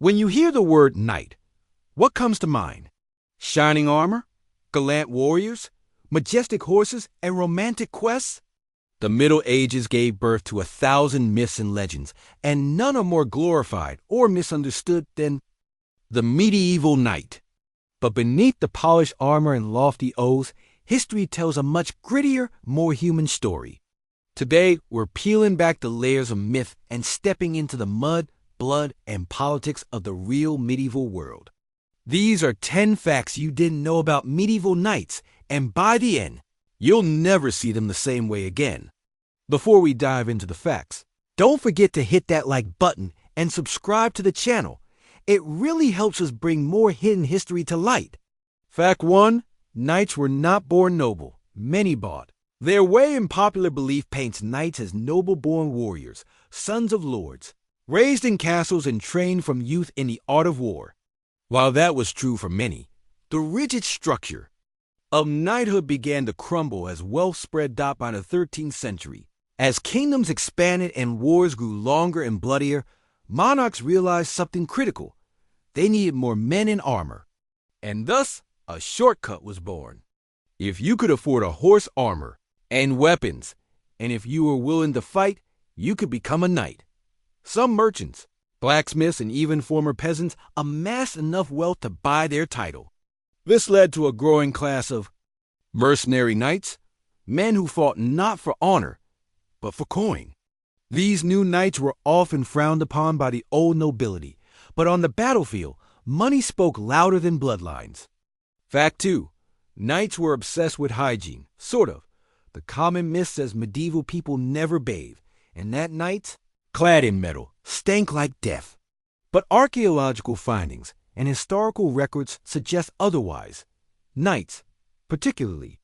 When you hear the word knight, what comes to mind? Shining armor? Gallant warriors? Majestic horses and romantic quests? The Middle Ages gave birth to 1,000 myths and legends, and none are more glorified or misunderstood than the medieval knight. But beneath the polished armor and lofty oaths, history tells a much grittier, more human story. Today, we're peeling back the layers of myth and stepping into the mud, blood, and politics of the real medieval world. These are 10 facts you didn't know about medieval knights, and by the end, you'll never see them the same way again. Before we dive into the facts, don't forget to hit that like button and subscribe to the channel. It really helps us bring more hidden history to light. Fact 1. Knights were not born noble. Many bought. Their way in popular belief paints knights as noble-born warriors, sons of lords, raised in castles and trained from youth in the art of war. While that was true for many, the rigid structure of knighthood began to crumble as wealth spread out by the 13th century. As kingdoms expanded and wars grew longer and bloodier, monarchs realized something critical. They needed more men in armor. And thus, a shortcut was born. If you could afford a horse armor and weapons, and if you were willing to fight, you could become a knight. Some merchants, blacksmiths, and even former peasants amassed enough wealth to buy their title. This led to a growing class of mercenary knights, men who fought not for honor, but for coin. These new knights were often frowned upon by the old nobility, but on the battlefield, money spoke louder than bloodlines. Fact 2. Knights were obsessed with hygiene, sort of. The common myth says medieval people never bathe, and that knights, clad in metal, stank like death. But archaeological findings and historical records suggest otherwise. Knights, particularly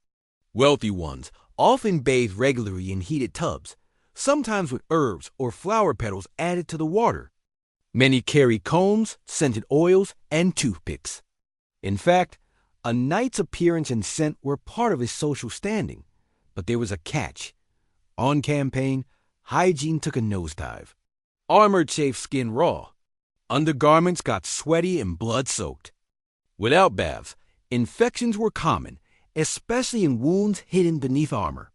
wealthy ones, often bathed regularly in heated tubs, sometimes with herbs or flower petals added to the water. Many carried combs, scented oils, and toothpicks. In fact, a knight's appearance and scent were part of his social standing. But there was a catch. On campaign, hygiene took a nosedive. Armor chafed skin raw. Undergarments got sweaty and blood-soaked. Without baths, infections were common, especially in wounds hidden beneath armor.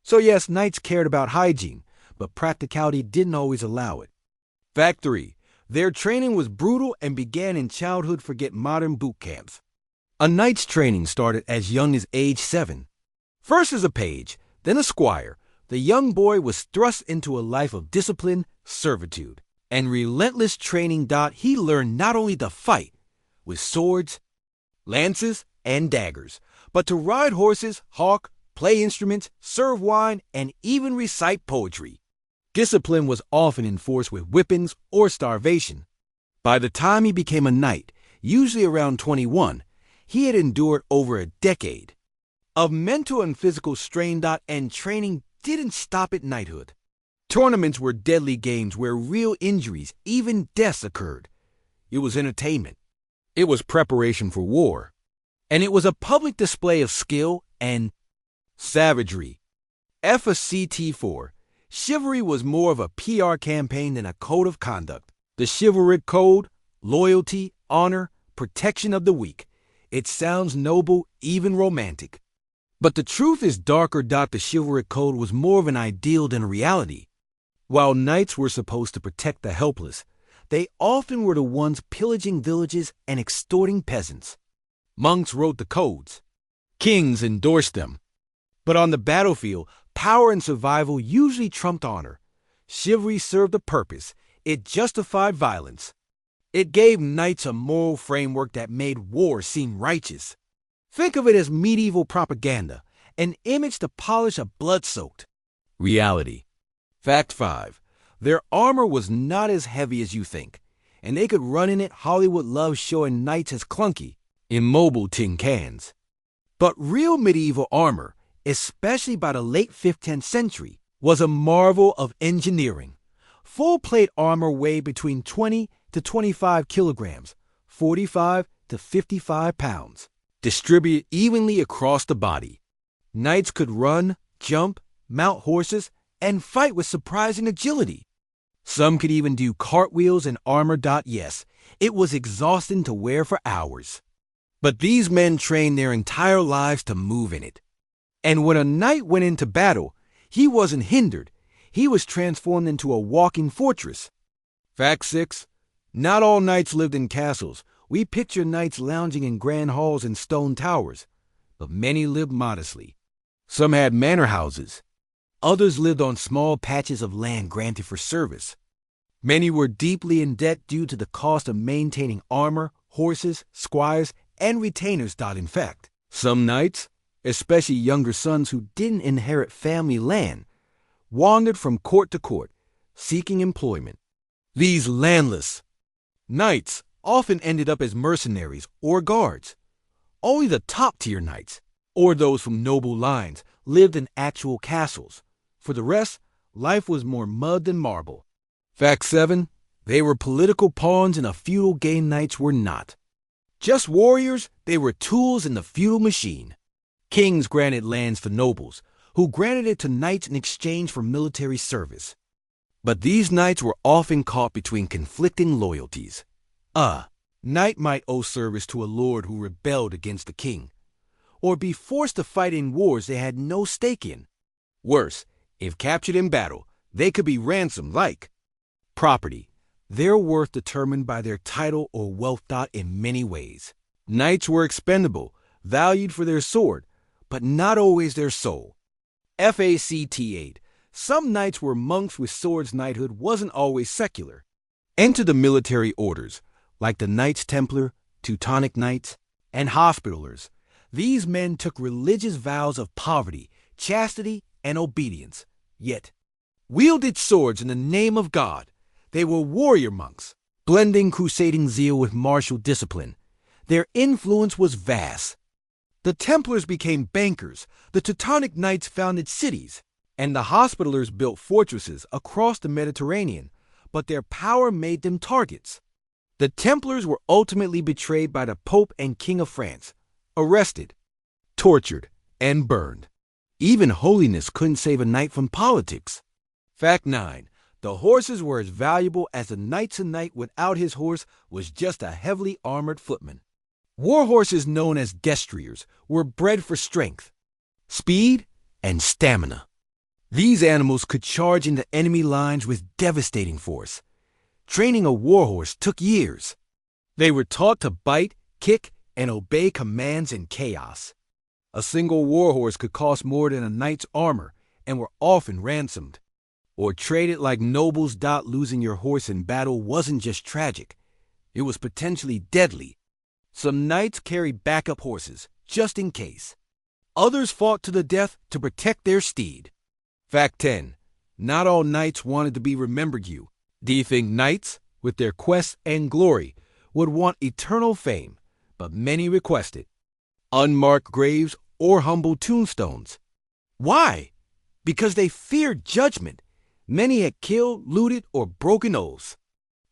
So yes, knights cared about hygiene, but practicality didn't always allow it. Fact 3. Their training was brutal and began in childhood. Forget modern boot camps. A knight's training started as young as age 7. First as a page, then a squire, the young boy was thrust into a life of discipline, servitude, and relentless training. He learned not only to fight with swords, lances, and daggers, but to ride horses, hawk, play instruments, serve wine, and even recite poetry. Discipline was often enforced with whippings or starvation. By the time he became a knight, usually around 21, he had endured over a decade of mental and physical strain. And training didn't stop at knighthood. Tournaments were deadly games where real injuries, even deaths, occurred. It was entertainment. It was preparation for war. And it was a public display of skill and savagery. FCT4. Chivalry was more of a PR campaign than a code of conduct. The chivalric code, loyalty, honor, protection of the weak. It sounds noble, even romantic. But the truth is darker. The chivalric code was more of an ideal than a reality. While knights were supposed to protect the helpless, they often were the ones pillaging villages and extorting peasants. Monks wrote the codes. Kings endorsed them. But on the battlefield, power and survival usually trumped honor. Chivalry served a purpose. It justified violence. It gave knights a moral framework that made war seem righteous. Think of it as medieval propaganda, an image to polish a blood-soaked reality. Fact 5. Their armor was not as heavy as you think, and they could run in it. Hollywood loves showing knights as clunky, immobile tin cans. But real medieval armor, especially by the late 15th century, was a marvel of engineering. Full-plate armor weighed between 20 to 25 kilograms, 45 to 55 pounds, distributed evenly across the body. Knights could run, jump, mount horses, and fight with surprising agility. Some could even do cartwheels in armor. Yes, it was exhausting to wear for hours. But these men trained their entire lives to move in it. And when a knight went into battle, he wasn't hindered. He was transformed into a walking fortress. Fact 6. Not all knights lived in castles. We picture knights lounging in grand halls and stone towers, but many lived modestly. Some had manor houses. Others lived on small patches of land granted for service. Many were deeply in debt due to the cost of maintaining armor, horses, squires, and retainers. In fact, some knights, especially younger sons who didn't inherit family land, wandered from court to court, seeking employment. These landless knights often ended up as mercenaries or guards. Only the top-tier knights, or those from noble lines, lived in actual castles. For the rest, life was more mud than marble. Fact 7. They were political pawns in a feudal game. Knights were not just warriors, they were tools in the feudal machine. Kings granted lands for nobles, who granted it to knights in exchange for military service. But these knights were often caught between conflicting loyalties. A knight might owe service to a lord who rebelled against the king, or be forced to fight in wars they had no stake in. Worse, if captured in battle, they could be ransomed like property, their worth determined by their title or wealth. In many ways, knights were expendable, valued for their sword, but not always their soul. Fact 8. Some knights were monks with swords. Knighthood wasn't always secular. Enter the military orders, like the Knights Templar, Teutonic Knights, and Hospitallers. These men took religious vows of poverty, chastity, and obedience, yet wielded swords in the name of God. They were warrior monks, blending crusading zeal with martial discipline. Their influence was vast. The Templars became bankers, the Teutonic Knights founded cities, and the Hospitallers built fortresses across the Mediterranean, but their power made them targets. The Templars were ultimately betrayed by the Pope and King of France, arrested, tortured, and burned. Even holiness couldn't save a knight from politics. Fact 9. The horses were as valuable as the knights. A knight without his horse was just a heavily armored footman. War horses, known as destriers, were bred for strength, speed, and stamina. These animals could charge into enemy lines with devastating force. Training a warhorse took years. They were taught to bite, kick, and obey commands in chaos. A single warhorse could cost more than a knight's armor and were often ransomed or traded like nobles. Losing your horse in battle wasn't just tragic, it was potentially deadly. Some knights carried backup horses, just in case. Others fought to the death to protect their steed. Fact 10. Not all knights wanted to be remembered. Do you think knights, with their quests and glory, would want eternal fame? But many requested unmarked graves or humble tombstones. Why? Because they feared judgment. Many had killed, looted, or broken oaths.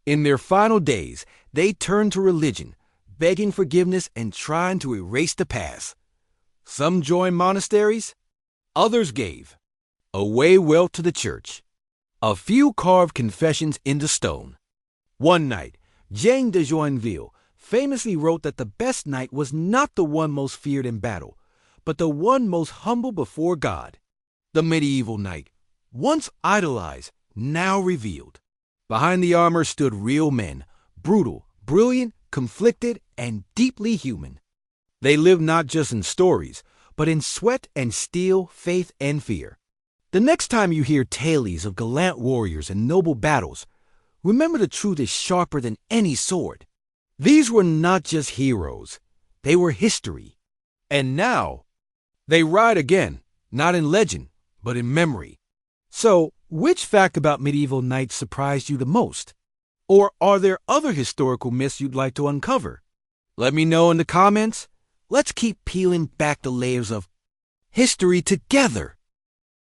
In their final days, they turned to religion, begging forgiveness and trying to erase the past. Some joined monasteries, others gave away wealth to the church. A few carved confessions into stone. One knight, Jean de Joinville, famously wrote that the best knight was not the one most feared in battle, but the one most humble before God. The medieval knight, once idolized, now revealed. Behind the armor stood real men, brutal, brilliant, conflicted, and deeply human. They lived not just in stories, but in sweat and steel, faith and fear. The next time you hear tales of gallant warriors and noble battles, remember the truth is sharper than any sword. These were not just heroes, they were history. And now, they ride again, not in legend, but in memory. So, which fact about medieval knights surprised you the most? Or are there other historical myths you'd like to uncover? Let me know in the comments. Let's keep peeling back the layers of history together.